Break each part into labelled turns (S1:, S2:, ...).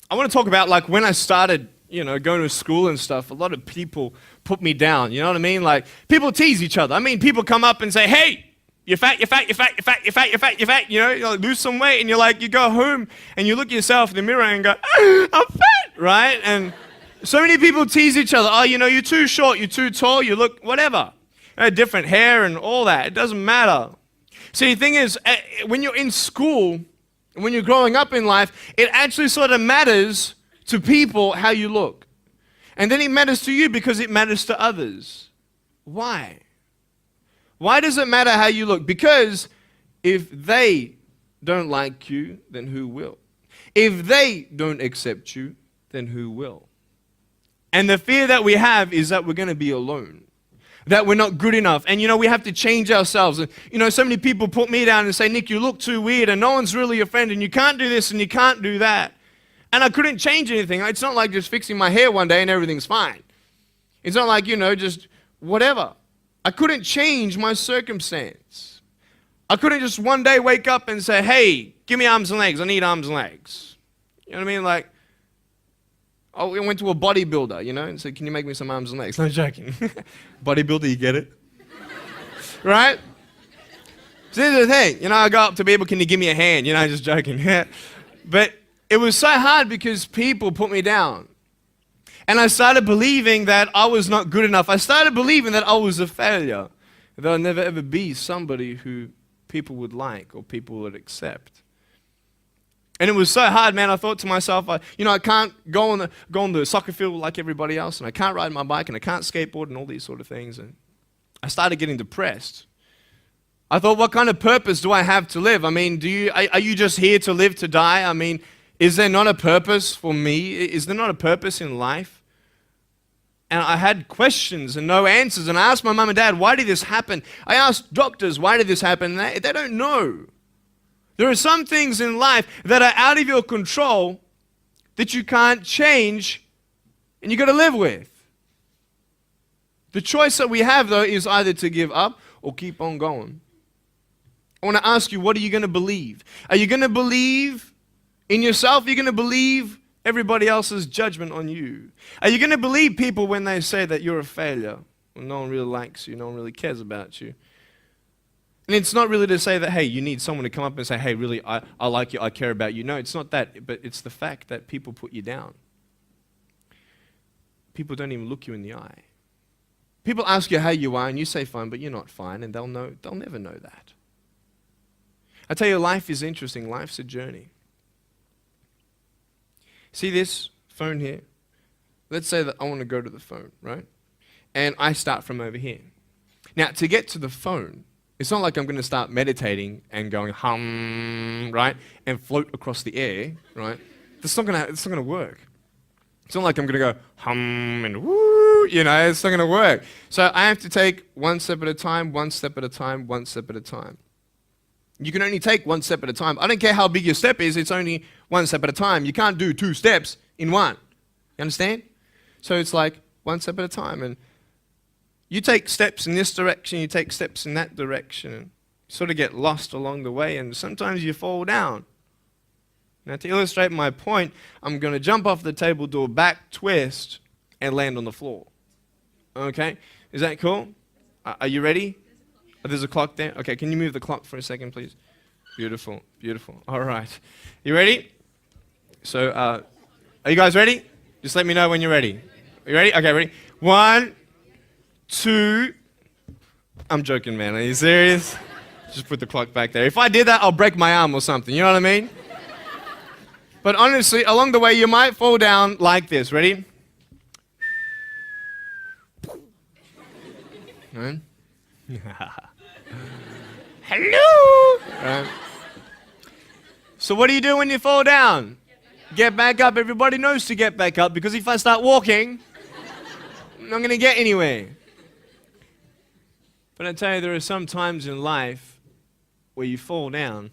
S1: I want to talk about like when I started, going to school and stuff. A lot of people put me down. You know what I mean? Like people tease each other. I mean, people come up and say, "Hey, you're fat, you're fat, you're fat, you're fat, you're fat, you're fat, you're fat." You like, lose some weight, and you go home and you look at yourself in the mirror and go, "I'm fat," right? And so many people tease each other. Oh, you're too short, you're too tall, you look whatever. Different hair and all that. It doesn't matter. See, the thing is, when you're in school, when you're growing up in life, it actually sort of matters to people how you look. And then it matters to you because it matters to others. Why? Why does it matter how you look? Because if they don't like you, then who will? If they don't accept you, then who will? And the fear that we have is that we're going to be alone, that we're not good enough. And we have to change ourselves. And so many people put me down and say, "Nick, you look too weird and no one's really your friend and you can't do this and you can't do that." And I couldn't change anything. It's not like just fixing my hair one day and everything's fine. It's not like, just whatever. I couldn't change my circumstance. I couldn't just one day wake up and say, "Hey, give me arms and legs. I need arms and legs." You know what I mean? Like, I went to a bodybuilder, and said, "Can you make me some arms and legs?" No joking. Bodybuilder, you get it? Right? So here's the thing. I go up to people, "Can you give me a hand?" Just joking. But it was so hard because people put me down. And I started believing that I was not good enough. I started believing that I was a failure, that I'd never ever be somebody who people would like or people would accept. And it was so hard, man. I thought to myself, I can't go on the soccer field like everybody else, and I can't ride my bike, and I can't skateboard, and all these sort of things. And I started getting depressed. I thought, what kind of purpose do I have to live? I mean, are you just here to live to die? I mean, is there not a purpose for me? Is there not a purpose in life? And I had questions and no answers. And I asked my mum and dad, "Why did this happen?" I asked doctors, "Why did this happen?" And they don't know. There are some things in life that are out of your control that you can't change and you got to live with. The choice that we have, though, is either to give up or keep on going. I want to ask you, what are you going to believe? Are you going to believe in yourself? Are you going to believe everybody else's judgment on you? Are you going to believe people when they say that you're a failure, when no one really likes you, no one really cares about you? And it's not really to say that, hey, you need someone to come up and say, "Hey, really, I like you, I care about you." No, it's not that, but it's the fact that people put you down. People don't even look you in the eye. People ask you how you are, and you say fine, but you're not fine, and they'll never know that. I tell you, life is interesting. Life's a journey. See this phone here? Let's say that I want to go to the phone, right? And I start from over here. Now, to get to the phone, it's not like I'm going to start meditating and going hum, right? And float across the air, right? It's not going to work. It's not like I'm going to go hum and woo, it's not going to work. So I have to take one step at a time, one step at a time, one step at a time. You can only take one step at a time. I don't care how big your step is, it's only one step at a time. You can't do 2 steps in one. You understand? So it's like one step at a time. And you take steps in this direction, you take steps in that direction, and you sort of get lost along the way, and sometimes you fall down. Now, to illustrate my point, I'm going to jump off the table, do a back twist, and land on the floor. Okay? Is that cool? Are you ready? Oh, there's a clock there? Okay, can you move the clock for a second, please? Beautiful, beautiful. All right. You ready? So, are you guys ready? Just let me know when you're ready. Are you ready? Okay, ready? 1, 2. I'm joking, man. Are you serious? Just put the clock back there. If I did that, I'll break my arm or something. You know what I mean? But honestly, along the way, you might fall down like this. Ready? Right? Hello! Right. So what do you do when you fall down? Get back up. Everybody knows to get back up, because if I start walking, I'm not going to get anywhere. But I tell you, there are some times in life where you fall down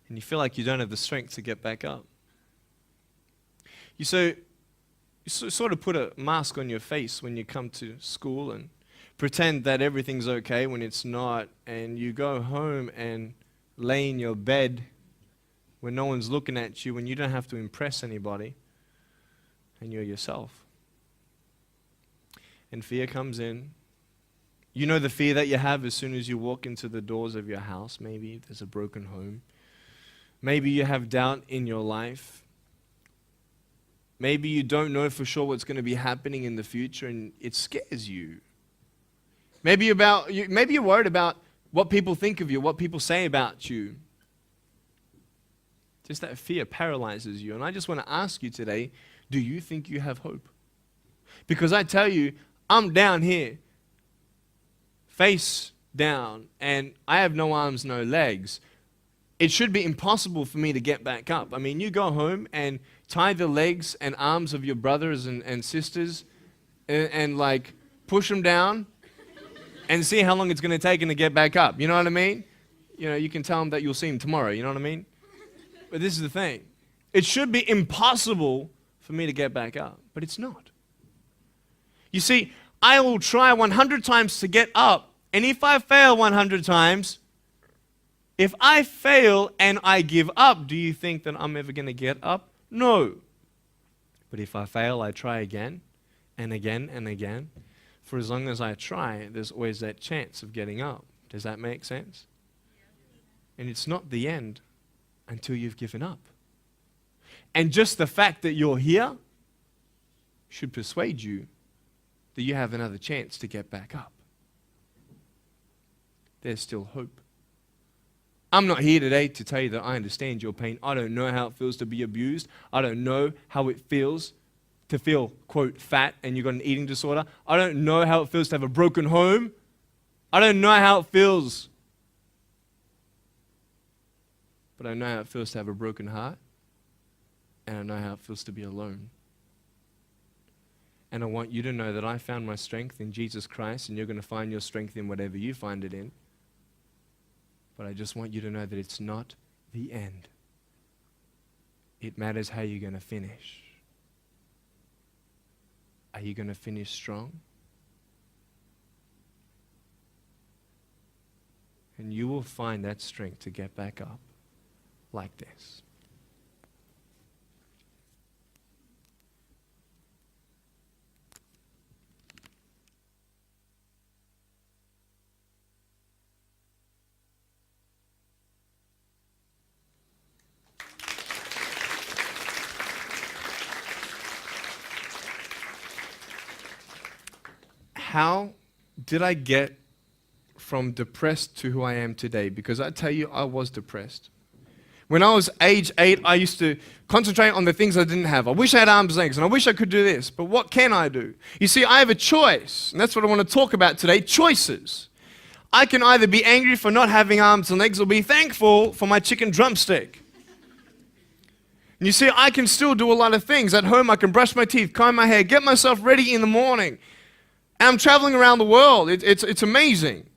S1: and you feel like you don't have the strength to get back up. You sort of put a mask on your face when you come to school and pretend that everything's okay when it's not, and you go home and lay in your bed when no one's looking at you, when you don't have to impress anybody, and you're yourself. And fear comes in. You know the fear that you have as soon as you walk into the doors of your house. Maybe there's a broken home. Maybe you have doubt in your life. Maybe you don't know for sure what's going to be happening in the future and it scares you. Maybe you're worried about what people think of you, what people say about you. Just that fear paralyzes you. And I just want to ask you today, do you think you have hope? Because I tell you, I'm down here, face down, and I have no arms, no legs. It should be impossible for me to get back up. I mean, you go home and tie the legs and arms of your brothers and sisters and like push them down and see how long it's going to take them to get back up. You know what I mean? You know, you can tell them that you'll see them tomorrow. You know what I mean? But this is the thing. It should be impossible for me to get back up, but it's not. You see, I will try 100 times to get up, and if I fail 100 times, if I fail and I give up, do you think that I'm ever going to get up? No. But if I fail, I try again and again and again. For as long as I try, there's always that chance of getting up. Does that make sense? And it's not the end until you've given up. And just the fact that you're here should persuade you that you have another chance to get back up. There's still hope. I'm not here today to tell you that I understand your pain. I don't know how it feels to be abused. I don't know how it feels to feel, quote, fat and you've got an eating disorder. I don't know how it feels to have a broken home. I don't know how it feels. But I know how it feels to have a broken heart. And I know how it feels to be alone. And I want you to know that I found my strength in Jesus Christ, and you're going to find your strength in whatever you find it in. But I just want you to know that it's not the end. It matters how you're going to finish. Are you going to finish strong? And you will find that strength to get back up like this. How did I get from depressed to who I am today? Because I tell you, I was depressed. When I was age 8, I used to concentrate on the things I didn't have. I wish I had arms and legs, and I wish I could do this, but what can I do? You see, I have a choice, and that's what I want to talk about today, choices. I can either be angry for not having arms and legs or be thankful for my chicken drumstick. And you see, I can still do a lot of things. At home, I can brush my teeth, comb my hair, get myself ready in the morning. And I'm traveling around the world. It's amazing.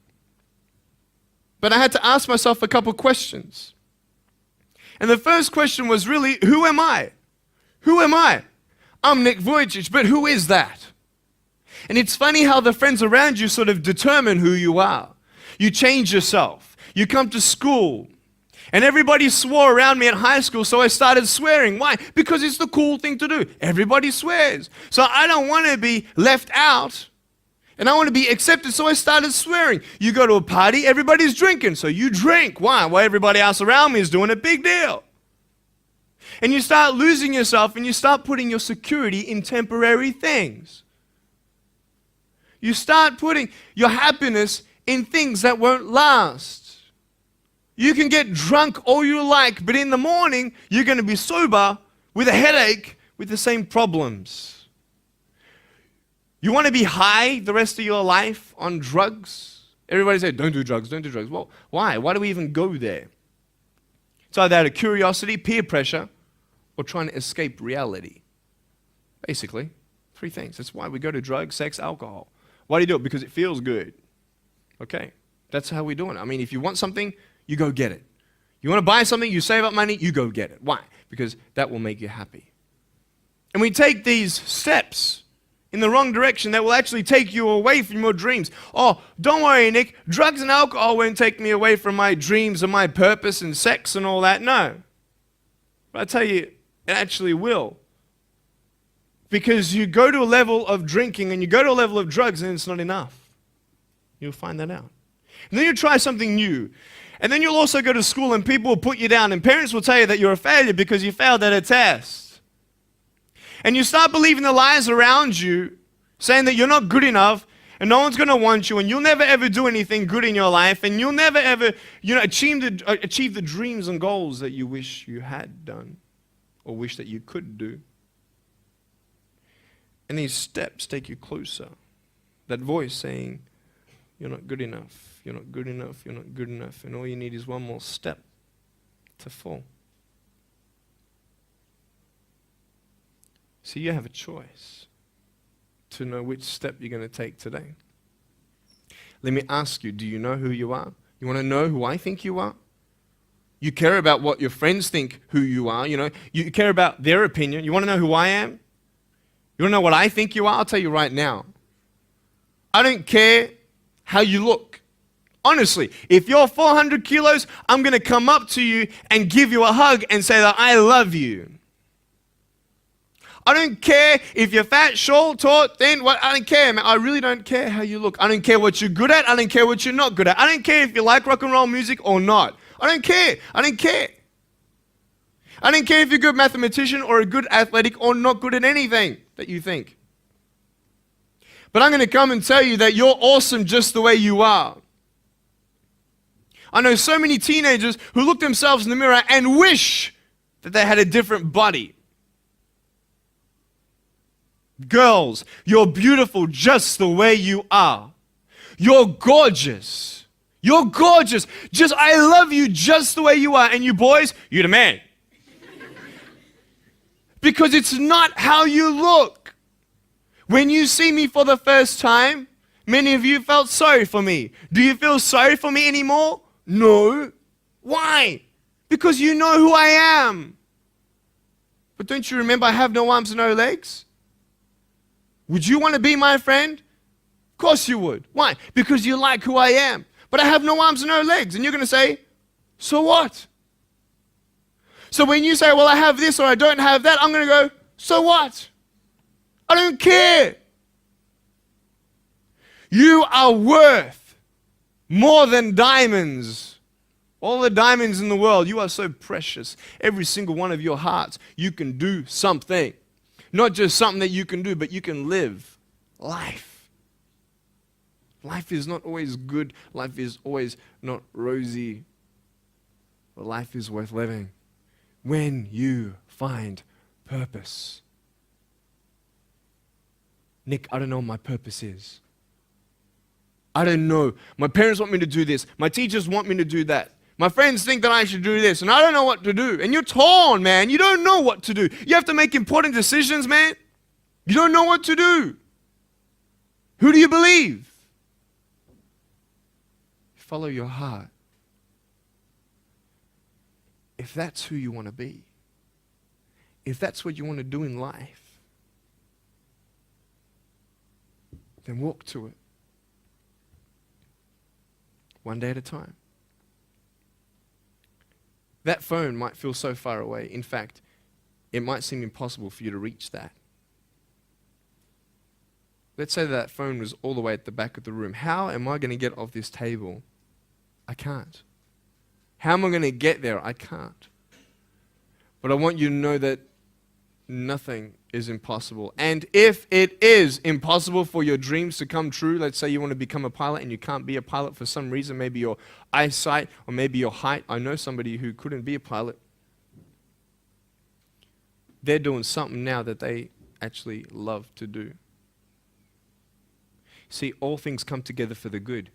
S1: But I had to ask myself a couple questions. And the first question was really, who am I? Who am I? I'm Nick Vujicic, but who is that? And it's funny how the friends around you sort of determine who you are. You change yourself. You come to school. And everybody swore around me at high school, so I started swearing. Why? Because it's the cool thing to do. Everybody swears. So I don't want to be left out. And I want to be accepted, so I started swearing. You go to a party, everybody's drinking, so you drink. Why? Well, everybody else around me is doing a big deal. And you start losing yourself, and you start putting your security in temporary things. You start putting your happiness in things that won't last. You can get drunk all you like, but in the morning, you're going to be sober with a headache with the same problems. You want to be high the rest of your life on drugs? Everybody says, don't do drugs, don't do drugs. Well, why? Why do we even go there? It's either out of curiosity, peer pressure, or trying to escape reality. Basically, 3 things. That's why we go to drugs, sex, alcohol. Why do you do it? Because it feels good. Okay, that's how we do it. I mean, if you want something, you go get it. You want to buy something, you save up money, you go get it. Why? Because that will make you happy. And we take these steps in the wrong direction that will actually take you away from your dreams. Oh, don't worry, Nick. Drugs and alcohol won't take me away from my dreams and my purpose and sex and all that. No. But I tell you, it actually will. Because you go to a level of drinking and you go to a level of drugs and it's not enough. You'll find that out. And then you try something new. And then you'll also go to school and people will put you down and parents will tell you that you're a failure because you failed at a test. And you start believing the lies around you saying that you're not good enough and no one's going to want you and you'll never ever do anything good in your life and you'll never ever achieve the dreams and goals that you wish you had done or wish that you could do. And these steps take you closer. That voice saying, you're not good enough, you're not good enough, you're not good enough. And all you need is one more step to fall. So you have a choice to know which step you're going to take today. Let me ask you, do you know who you are? You want to know who I think you are? You care about what your friends think who you are. You care about their opinion. You want to know who I am? You want to know what I think you are? I'll tell you right now. I don't care how you look. Honestly, if you're 400 kilos, I'm going to come up to you and give you a hug and say that I love you. I don't care if you're fat, short, tall, thin, I don't care, man. I really don't care how you look. I don't care what you're good at. I don't care what you're not good at. I don't care if you like rock and roll music or not. I don't care. I don't care. I don't care if you're a good mathematician or a good athletic or not good at anything that you think. But I'm going to come and tell you that you're awesome just the way you are. I know so many teenagers who look themselves in the mirror and wish that they had a different body. Girls, you're beautiful just the way you are. You're gorgeous. You're gorgeous. I love you just the way you are. And you boys, you're the man. Because it's not how you look. When you see me for the first time, many of you felt sorry for me. Do you feel sorry for me anymore? No. Why? Because you know who I am. But don't you remember I have no arms and no legs? Would you want to be my friend? Of course you would. Why? Because you like who I am. But I have no arms and no legs. And you're going to say, so what? So when you say, well, I have this or I don't have that, I'm going to go, so what? I don't care. You are worth more than diamonds. All the diamonds in the world, you are so precious. Every single one of your hearts, you can do something. Not just something that you can do, but you can live life. Life is not always good. Life is always not rosy. But life is worth living when you find purpose. Nick, I don't know what my purpose is. I don't know. My parents want me to do this. My teachers want me to do that. My friends think that I should do this, and I don't know what to do. And you're torn, man. You don't know what to do. You have to make important decisions, man. You don't know what to do. Who do you believe? Follow your heart. If that's who you want to be, if that's what you want to do in life, then walk to it. One day at a time. That phone might feel so far away. In fact, it might seem impossible for you to reach that. Let's say that phone was all the way at the back of the room. How am I going to get off this table? I can't. How am I going to get there? I can't. But I want you to know that nothing is impossible. And if it is impossible for your dreams to come true, let's say you want to become a pilot and you can't be a pilot for some reason, maybe your eyesight or maybe your height. I know somebody who couldn't be a pilot. They're doing something now that they actually love to do. See, all things come together for the good.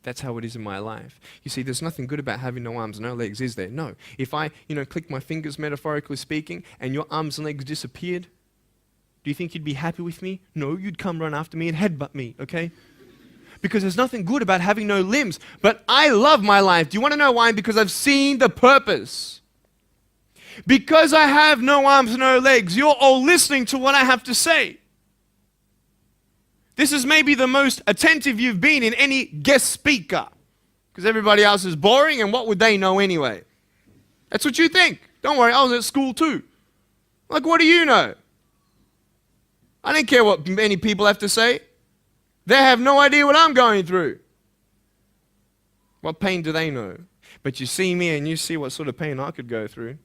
S1: That's how it is in my life. You see, there's nothing good about having no arms and no legs, is there? No. If I, click my fingers, metaphorically speaking, and your arms and legs disappeared, do you think you'd be happy with me? No, you'd come run after me and headbutt me, okay? Because there's nothing good about having no limbs. But I love my life. Do you want to know why? Because I've seen the purpose. Because I have no arms and no legs, you're all listening to what I have to say. This is maybe the most attentive you've been in any guest speaker. Because everybody else is boring, and what would they know anyway? That's what you think. Don't worry, I was at school too. Like, what do you know? I don't care what many people have to say. They have no idea what I'm going through. What pain do they know? But you see me and you see what sort of pain I could go through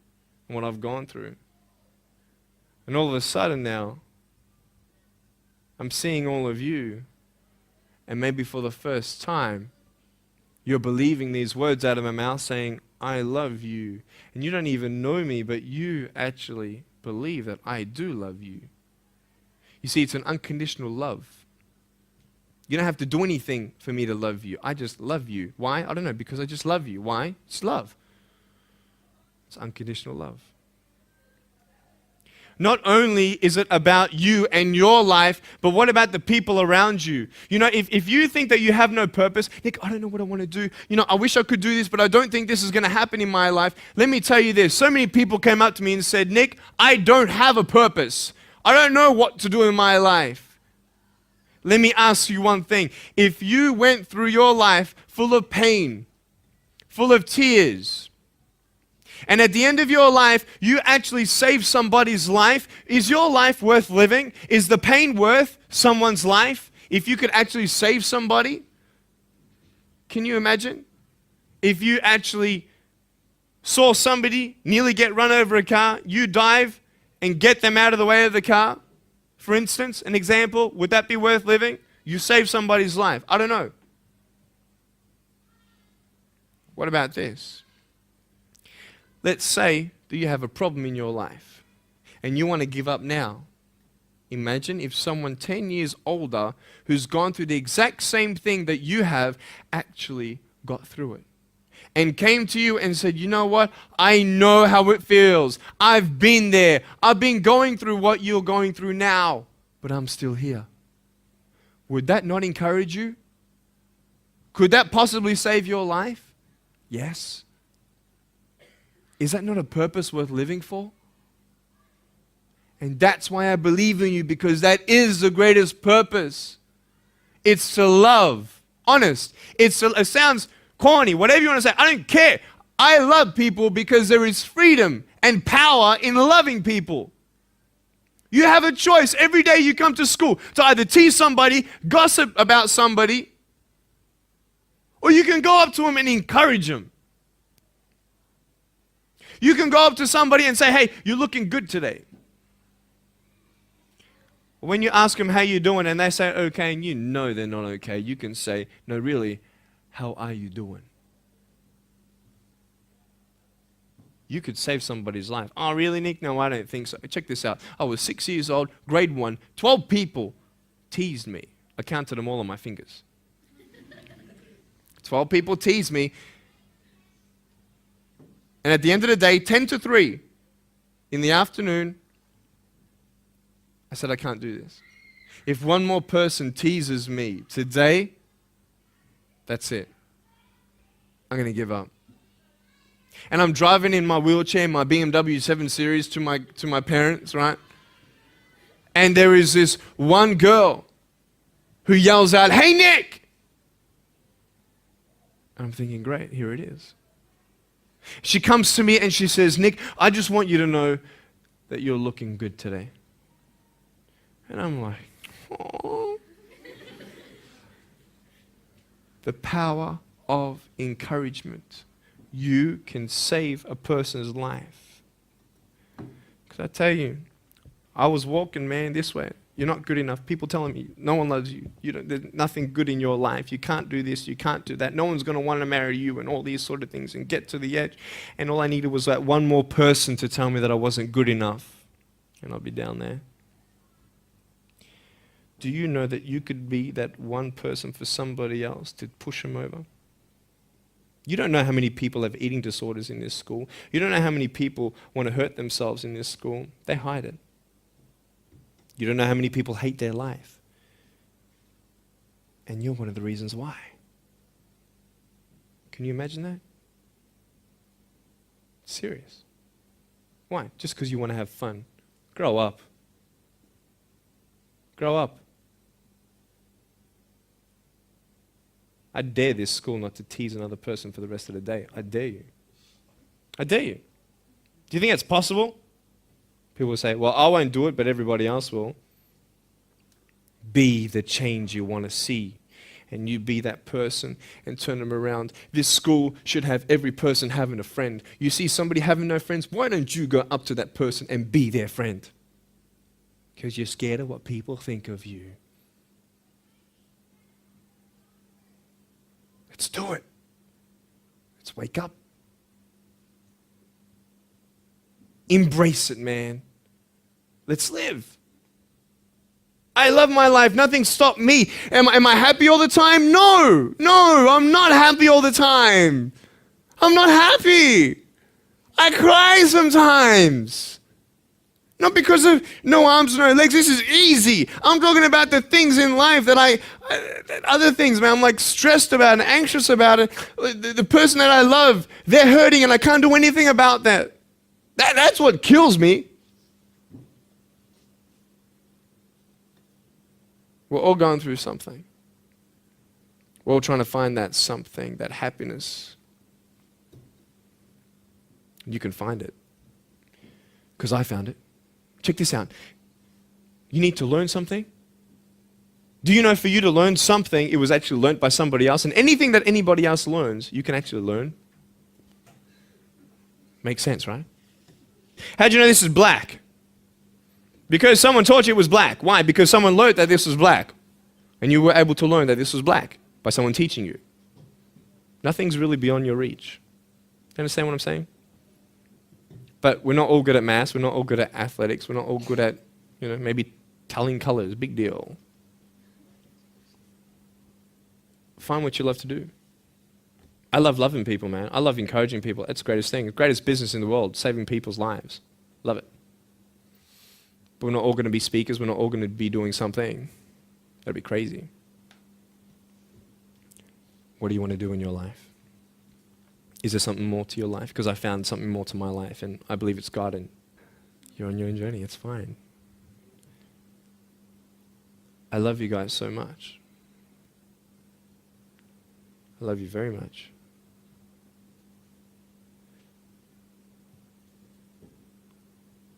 S1: and what I've gone through. And all of a sudden now, I'm seeing all of you, and maybe for the first time, you're believing these words out of my mouth saying, I love you. And you don't even know me, but you actually believe that I do love you. You see, it's an unconditional love. You don't have to do anything for me to love you. I just love you. Why? I don't know, because I just love you. Why? It's love. It's unconditional love. Not only is it about you and your life, but what about the people around you? You know, if you think that you have no purpose, Nick, I don't know what I want to do. You know, I wish I could do this, but I don't think this is going to happen in my life. Let me tell you this. So many people came up to me and said, Nick, I don't have a purpose. I don't know what to do in my life. Let me ask you one thing. If you went through your life full of pain, full of tears, and at the end of your life, you actually save somebody's life, is your life worth living? Is the pain worth someone's life? If you could actually save somebody? Can you imagine? If you actually saw somebody nearly get run over a car, you dive and get them out of the way of the car, for instance, an example, would that be worth living? You save somebody's life. I don't know. What about this? Let's say that you have a problem in your life and you want to give up now. Imagine if someone 10 years older who's gone through the exact same thing that you have actually got through it and came to you and said, you know what? I know how it feels. I've been there. I've been going through what you're going through now, but I'm still here. Would that not encourage you? Could that possibly save your life? Yes. Is that not a purpose worth living for? And that's why I believe in you, because that is the greatest purpose. It's to love. Honest. It sounds corny, whatever you want to say. I don't care. I love people because there is freedom and power in loving people. You have a choice every day you come to school to either tease somebody, gossip about somebody, or you can go up to them and encourage them. You can go up to somebody and say, hey, you're looking good today. When you ask them how you doing and they say okay and you know they're not okay, you can say, no, really, how are you doing? You could save somebody's life. Oh, really, Nick? No, I don't think so. Check this out. I was 6 years old, grade 1, 12 people teased me. I counted them all on my fingers. 12 people teased me. And at the end of the day, 10 to 3 in the afternoon, I said, I can't do this. If one more person teases me today, that's it. I'm going to give up. And I'm driving in my wheelchair, my BMW 7 Series to my parents, right? And there is this one girl who yells out, hey, Nick! And I'm thinking, great, here it is. She comes to me and she says, Nick, I just want you to know that you're looking good today. And I'm like, oh. The power of encouragement. You can save a person's life. Because I tell you, I was walking, man, this way. You're not good enough. People telling me, no one loves you. There's nothing good in your life. You can't do this. You can't do that. No one's going to want to marry you and all these sort of things and get to the edge. And all I needed was that one more person to tell me that I wasn't good enough. And I'll be down there. Do you know that you could be that one person for somebody else to push them over? You don't know how many people have eating disorders in this school. You don't know how many people want to hurt themselves in this school. They hide it. You don't know how many people hate their life. And you're one of the reasons why. Can you imagine that? It's serious. Why? Just because you want to have fun. Grow up. Grow up. I dare this school not to tease another person for the rest of the day. I dare you. I dare you. Do you think it's possible? People will say, well, I won't do it, but everybody else will. Be the change you want to see. And you be that person and turn them around. This school should have every person having a friend. You see somebody having no friends, why don't you go up to that person and be their friend? Because you're scared of what people think of you. Let's do it. Let's wake up. Embrace it, man. Let's live. I love my life. Nothing stopped me. Am I happy all the time? No, I'm not happy all the time. I'm not happy. I cry sometimes. Not because of no arms, no legs. This is easy. I'm talking about the things in life that other things, man, I'm like stressed about and anxious about it. The person that I love, they're hurting and I can't do anything about that. That's what kills me. We're all going through something. We're all trying to find that something, that happiness. You can find it. Because I found it. Check this out. You need to learn something. Do you know for you to learn something, it was actually learned by somebody else? And anything that anybody else learns, you can actually learn. Makes sense, right? How'd you know this is black? Because someone taught you it was black. Why? Because someone learned that this was black. And you were able to learn that this was black by someone teaching you. Nothing's really beyond your reach. You understand what I'm saying? But we're not all good at maths. We're not all good at athletics. We're not all good at, maybe telling colors. Big deal. Find what you love to do. I love loving people, man. I love encouraging people. That's the greatest thing. The greatest business in the world, saving people's lives. Love it. But we're not all going to be speakers. We're not all going to be doing something. That'd be crazy. What do you want to do in your life? Is there something more to your life? Because I found something more to my life, and I believe it's God, and you're on your own journey. It's fine. I love you guys so much. I love you very much.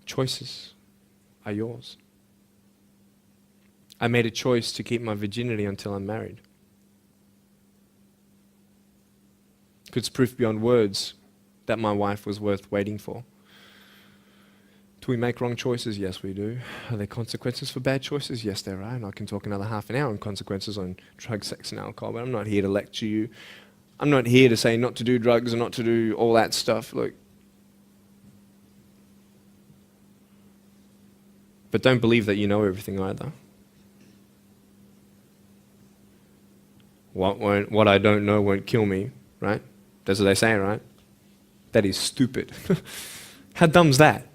S1: Choices are yours. I made a choice to keep my virginity until I'm married. It's proof beyond words that my wife was worth waiting for. Do we make wrong choices? Yes, we do. Are there consequences for bad choices? Yes, there are. And I can talk another half an hour on consequences on drugs, sex, and alcohol, but I'm not here to lecture you. I'm not here to say not to do drugs and not to do all that stuff. Look. But don't believe that you know everything either. What I don't know won't kill me, right? That's what they say, right? That is stupid. How dumb's that?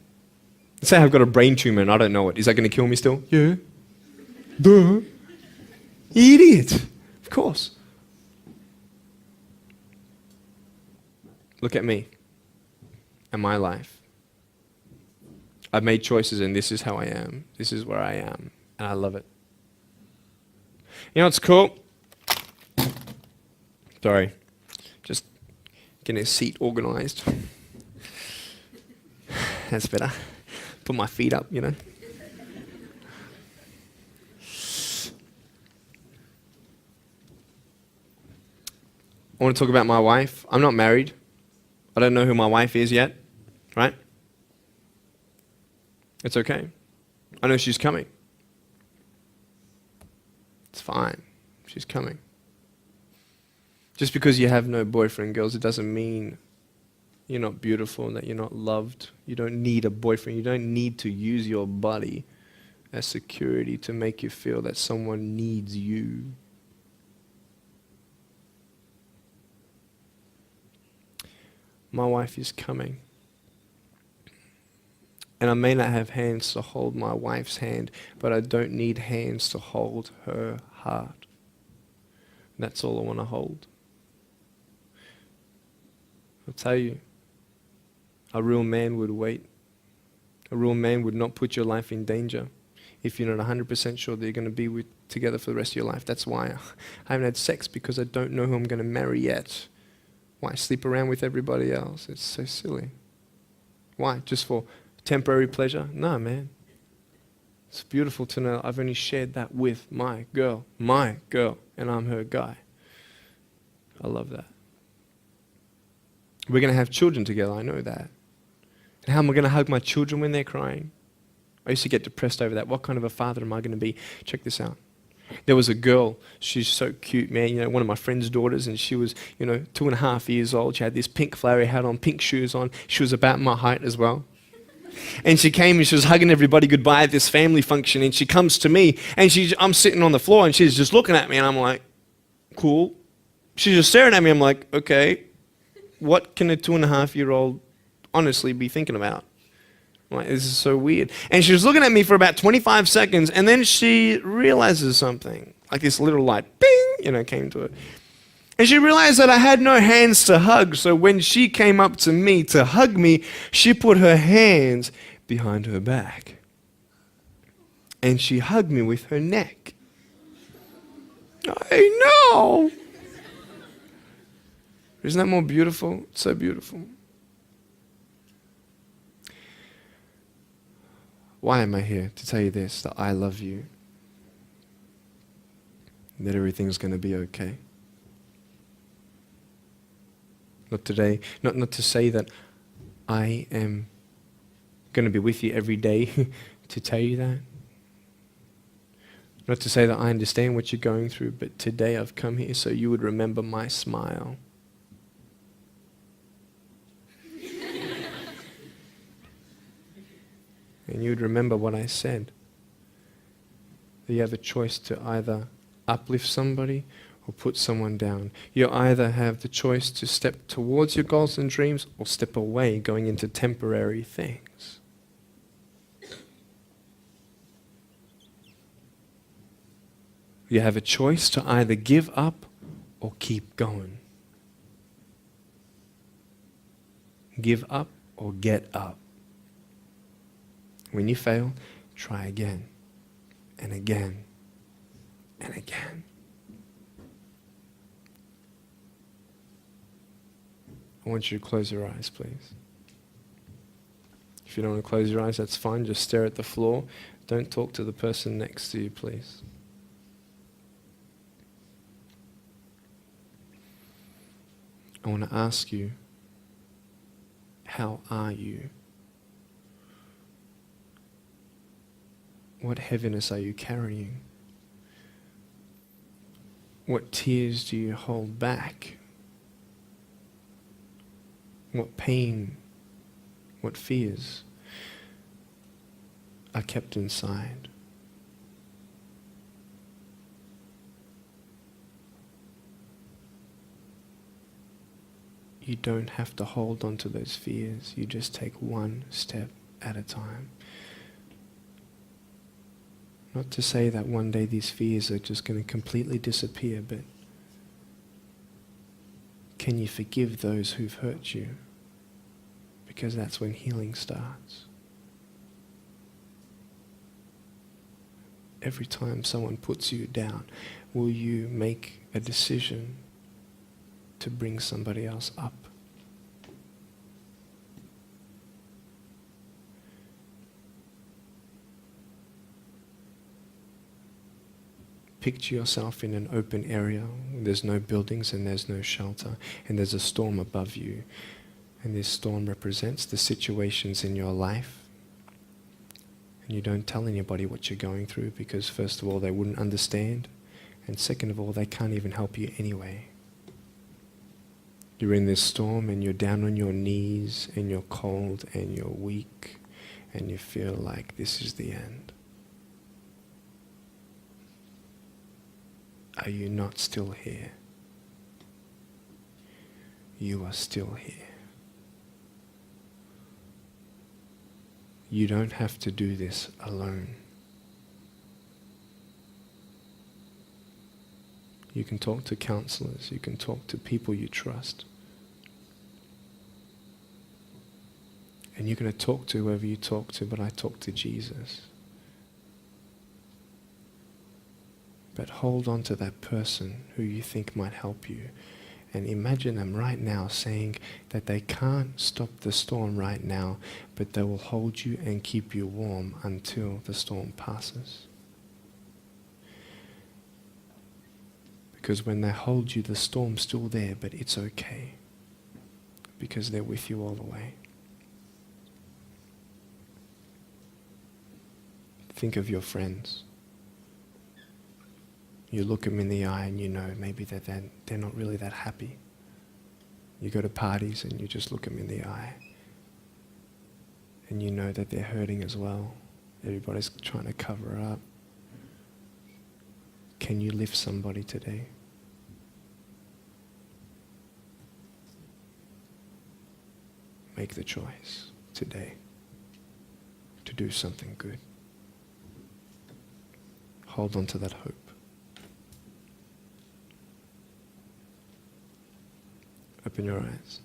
S1: Let's say I've got a brain tumor and I don't know it. Is that going to kill me still? Yeah. Duh. Idiot. Of course. Look at me and my life. I've made choices and this is how I am. This is where I am. And I love it. You know what's cool? Sorry. Just getting a seat organized. That's better. Put my feet up, I want to talk about my wife. I'm not married. I don't know who my wife is yet, right? It's okay. I know she's coming. It's fine. She's coming. Just because you have no boyfriend, girls, it doesn't mean you're not beautiful and that you're not loved. You don't need a boyfriend. You don't need to use your body as security to make you feel that someone needs you. My wife is coming. And I may not have hands to hold my wife's hand, but I don't need hands to hold her heart. That's all I want to hold. I'll tell you, a real man would wait. A real man would not put your life in danger if you're not 100% sure that you're going to be together for the rest of your life. That's why I haven't had sex, because I don't know who I'm going to marry yet. Why sleep around with everybody else? It's so silly. Why? Just for temporary pleasure? No, man. It's beautiful to know I've only shared that with my girl, and I'm her guy. I love that. We're going to have children together, I know that. And how am I going to hug my children when they're crying? I used to get depressed over that. What kind of a father am I going to be? Check this out. There was a girl, she's so cute, man, you know, one of my friend's daughters, and she was, 2.5 years old. She had this pink flowery hat on, pink shoes on. She was about my height as well. And she came and she was hugging everybody goodbye at this family function, and she comes to me, and I'm sitting on the floor, and she's just looking at me, and I'm like, cool. She's just staring at me, I'm like, okay, what can a 2.5-year-old honestly be thinking about? I'm like, this is so weird. And she was looking at me for about 25 seconds, and then she realizes something. Like this little light, bing, came to her. And she realized that I had no hands to hug, so when she came up to me to hug me, she put her hands behind her back. And she hugged me with her neck. I know. Isn't that more beautiful? It's so beautiful. Why am I here? To tell you this, that I love you. That everything's going to be okay. Not today, not to say that I am going to be with you every day to tell you that. Not to say that I understand what you're going through, but today I've come here so you would remember my smile. And you would remember what I said. That you have a choice to either uplift somebody or put someone down. You either have the choice to step towards your goals and dreams or step away, going into temporary things. You have a choice to either give up or keep going. Give up or get up. When you fail, try again and again and again. I want you to close your eyes, please. If you don't want to close your eyes, that's fine. Just stare at the floor. Don't talk to the person next to you, please. I want to ask you, how are you? What heaviness are you carrying? What tears do you hold back? What pain, what fears are kept inside? You don't have to hold on to those fears. You just take one step at a time. Not to say that one day these fears are just going to completely disappear, but can you forgive those who've hurt you? Because that's when healing starts. Every time someone puts you down, will you make a decision to bring somebody else up? Picture yourself in an open area. There's no buildings and there's no shelter, and there's a storm above you. And this storm represents the situations in your life. And you don't tell anybody what you're going through because first of all, they wouldn't understand. And second of all, they can't even help you anyway. You're in this storm and you're down on your knees and you're cold and you're weak and you feel like this is the end. Are you not still here? You are still here. You don't have to do this alone. You can talk to counselors, you can talk to people you trust. And you're going to talk to whoever you talk to, but I talk to Jesus. But hold on to that person who you think might help you And imagine them right now saying that they can't stop the storm right now, but they will hold you and keep you warm until the storm passes. Because when they hold you, the storm's still there, but it's okay. Because they're with you all the way. Think of your friends. You look them in the eye and you know maybe that they're not really that happy. You go to parties and you just look them in the eye. And you know that they're hurting as well. Everybody's trying to cover up. Can you lift somebody today? Make the choice today to do something good. Hold on to that hope. Open your eyes.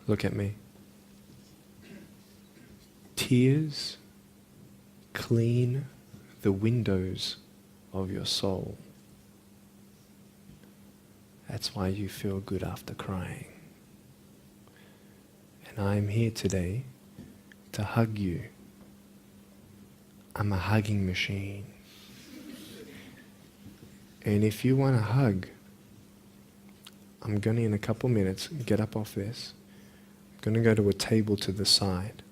S1: Look at me. Tears clean the windows of your soul. That's why you feel good after crying. And I'm here today to hug you. I'm a hugging machine. And if you want a hug, I'm going to, in a couple minutes, get up off this. I'm going to go to a table to the side.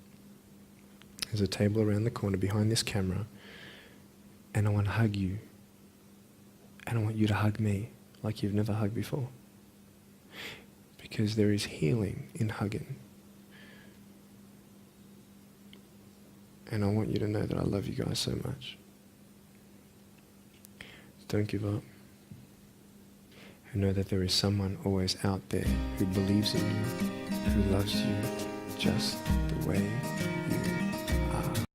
S1: There's a table around the corner behind this camera. And I want to hug you. And I want you to hug me like you've never hugged before. Because there is healing in hugging. And I want you to know that I love you guys so much. Don't give up. And know that there is someone always out there who believes in you, who loves you just the way